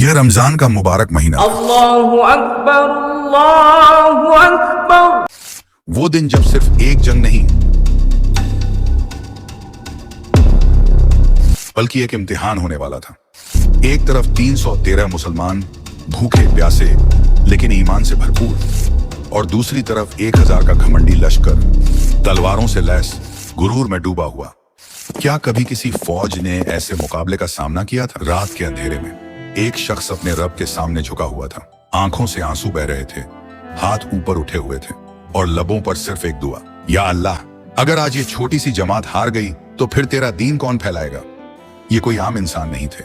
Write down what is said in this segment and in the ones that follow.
यह रमजान का मुबारक महीना, अल्लाहु अकबर, अल्लाहु अकबर। वो दिन जब सिर्फ एक जंग नहीं बल्कि एक इम्तिहान होने वाला था। एक तरफ 313 मुसलमान भूखे प्यासे लेकिन ईमान से भरपूर, और दूसरी तरफ 1000 का घमंडी लश्कर तलवारों से लैस गुरूर में डूबा हुआ। क्या कभी किसी फौज ने ऐसे मुकाबले का सामना किया था? रात के अंधेरे में एक शख्स अपने रब के सामने झुका हुआ था। आंखों से आंसू बह रहे थे, हाथ ऊपर उठे हुए थे और लबों पर सिर्फ एक दुआ, या अल्लाह, अगर आज ये छोटी सी जमात हार गई तो फिर तेरा दीन कौन फैलाएगा? ये कोई आम इंसान नहीं थे,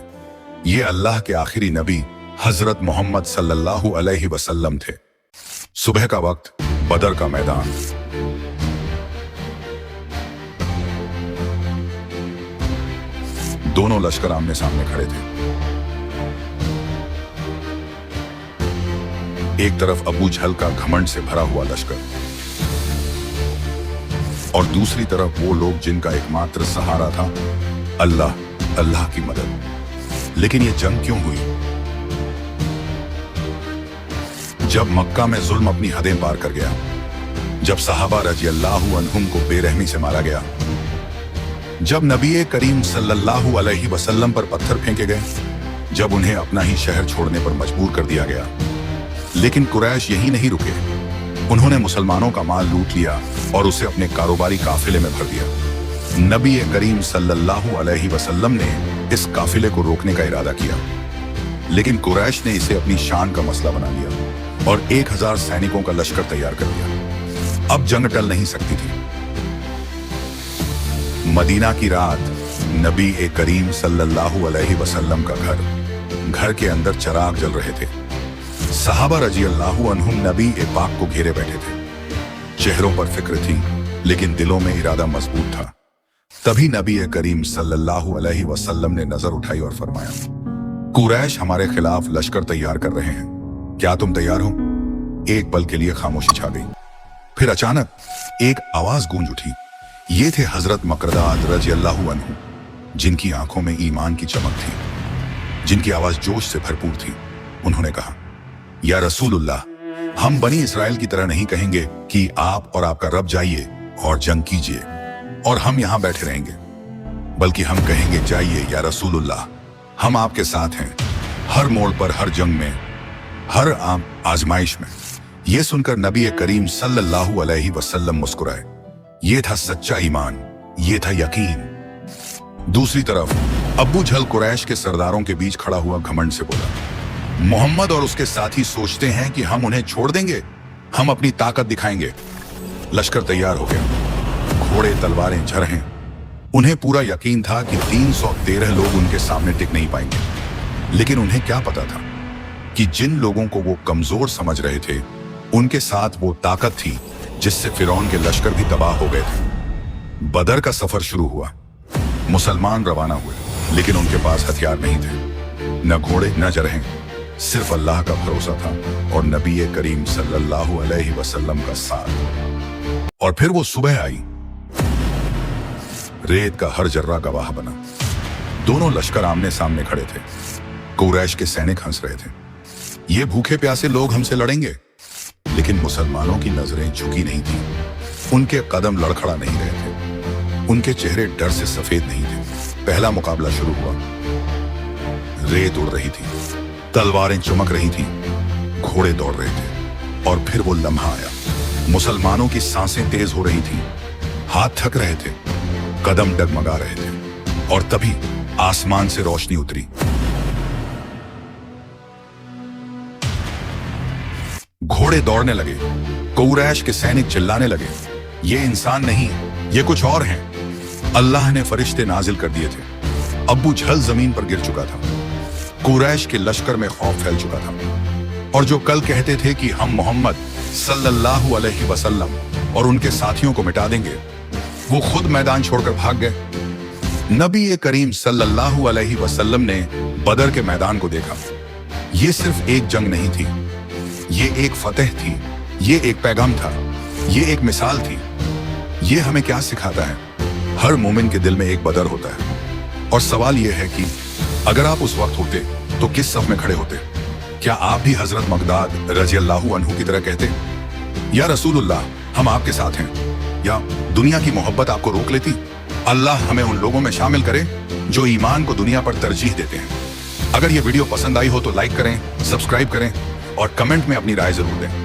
ये अल्लाह के आखिरी नबी हजरत मोहम्मद सल्लल्लाहु अलैहि वसल्लम थे। सुबह का वक्त, बदर का मैदान। दोनों लश्कर आमने सामने खड़े थे। एक तरफ अबू जहल का घमंड से भरा हुआ लश्कर और दूसरी तरफ वो लोग जिनका एकमात्र सहारा था अल्लाह, अल्लाह की मदद। लेकिन ये जंग क्यों हुई? जब मक्का में जुल्म अपनी हदें पार कर गया, जब सहाबा रज़ियल्लाहु अन्हुम को बेरहमी से मारा गया, जब नबी करीम सल्लल्लाहु अलैहि वसल्लम पर पत्थर फेंके गए, जब उन्हें अपना ही शहर छोड़ने पर मजबूर कर दिया गया। लेकिन कुरैश यही नहीं रुके, उन्होंने मुसलमानों का माल लूट लिया और उसे अपने कारोबारी काफिले में भर दिया। नबी करीम सल्लल्लाहु अलैहि वसल्लम ने इस काफिले को रोकने का इरादा किया, लेकिन कुरैश ने इसे अपनी शान का मसला बना लिया और 1000 सैनिकों का लश्कर तैयार कर दिया। अब जंग टल नहीं सकती थी। मदीना की रात, नबी करीम सल्लल्लाहु अलैहि वसल्लम का घर के अंदर चिराग जल रहे थे। सहाबा रज़ियल्लाहु अन्हुम नबी पाक को घेरे बैठे थे। चेहरों पर फिक्र थी लेकिन दिलों में इरादा मजबूत था। तभी नबी करीम सल्लल्लाहु अलैहि वसल्लम ने नजर उठाई और फरमाया, कुरैश हमारे खिलाफ लश्कर तैयार कर रहे हैं, क्या तुम तैयार हो? एक पल के लिए खामोशी छा गई। फिर अचानक एक आवाज गूंज उठी। ये थे हजरत मकरदाद रज़ियल्लाहु अन्हु, जिनकी आंखों में ईमान की चमक थी, जिनकी आवाज जोश से भरपूर थी। उन्होंने कहा, या रसूलुल्लाह, हम बनी इसराइल की तरह नहीं कहेंगे कि आप और आपका रब जाइए और जंग कीजिए और हम यहां बैठे रहेंगे, बल्कि हम कहेंगे, जाइए या रसूलुल्लाह, हम आपके साथ हैं, हर मोड़ पर, हर जंग में, हर आम आजमाइश में। यह सुनकर नबी करीम सल्लल्लाहु अलैहि वसल्लम मुस्कुराए। ये था सच्चा ईमान, ये था यकीन। दूसरी तरफ अबू जहल कुरैश के सरदारों के बीच खड़ा हुआ घमंड से बोला, मोहम्मद और उसके साथी सोचते हैं कि हम उन्हें छोड़ देंगे, हम अपनी ताकत दिखाएंगे। लश्कर तैयार हो गया, घोड़े तलवारें झर हैं। उन्हें पूरा यकीन था कि 313 लोग उनके सामने टिक नहीं पाएंगे। लेकिन उन्हें क्या पता था कि जिन लोगों को वो कमजोर समझ रहे थे, उनके साथ वो ताकत थी जिससे फिरौन के लश्कर भी तबाह हो गए थे। बदर का सफर शुरू हुआ। मुसलमान रवाना हुए, लेकिन उनके पास हथियार नहीं थे, न घोड़े न जरहें, सिर्फ अल्लाह का भरोसा था और नबी करीम सल्लल्लाहु अलैहि वसल्लम का साथ। और फिर वो सुबह आई। रेत का हर जर्रा गवाह बना। दोनों लश्कर आमने सामने खड़े थे। कुरैश के सैनिक हंस रहे थे, ये भूखे प्यासे लोग हमसे लड़ेंगे। लेकिन मुसलमानों की नजरें झुकी नहीं थी, उनके कदम लड़खड़ा नहीं रहे थे, उनके चेहरे डर से सफेद नहीं थे। पहला मुकाबला शुरू हुआ। रेत उड़ रही थी, तलवारें चमक रही थी, घोड़े दौड़ रहे थे। और फिर वो लम्हा आया। मुसलमानों की सांसें तेज हो रही थी, हाथ थक रहे थे, कदम डगमगा रहे थे। और तभी आसमान से रोशनी उतरी। घोड़े दौड़ने लगे, कुरैश के सैनिक चिल्लाने लगे, ये इंसान नहीं, ये कुछ और हैं। अल्लाह ने फरिश्ते नाजिल कर दिए थे। अबू जहल जमीन पर गिर चुका था। कुरैश के लश्कर में खौफ फैल चुका था। और जो कल कहते थे कि हम मोहम्मद सल्लल्लाहु अलैहि वसल्लम और उनके साथियों को मिटा देंगे, वो खुद मैदान छोड़कर भाग गए। नबी करीम सल्लल्लाहु अलैहि वसल्लम ने बदर के मैदान को देखा। ये सिर्फ एक जंग नहीं थी, ये एक फतेह थी, ये एक पैगाम था, ये एक मिसाल थी। ये हमें क्या सिखाता है? हर मोमिन के दिल में एक बदर होता है। और सवाल यह है कि अगर आप उस वक्त होते तो किस सफ में खड़े होते? क्या आप भी हजरत मकदाद रजी अल्लाहु अन्हु की तरह कहते, या रसूलुल्लाह हम आपके साथ हैं? या दुनिया की मोहब्बत आपको रोक लेती? अल्लाह हमें उन लोगों में शामिल करे जो ईमान को दुनिया पर तरजीह देते हैं। अगर ये वीडियो पसंद आई हो तो लाइक करें, सब्सक्राइब करें और कमेंट में अपनी राय जरूर दें।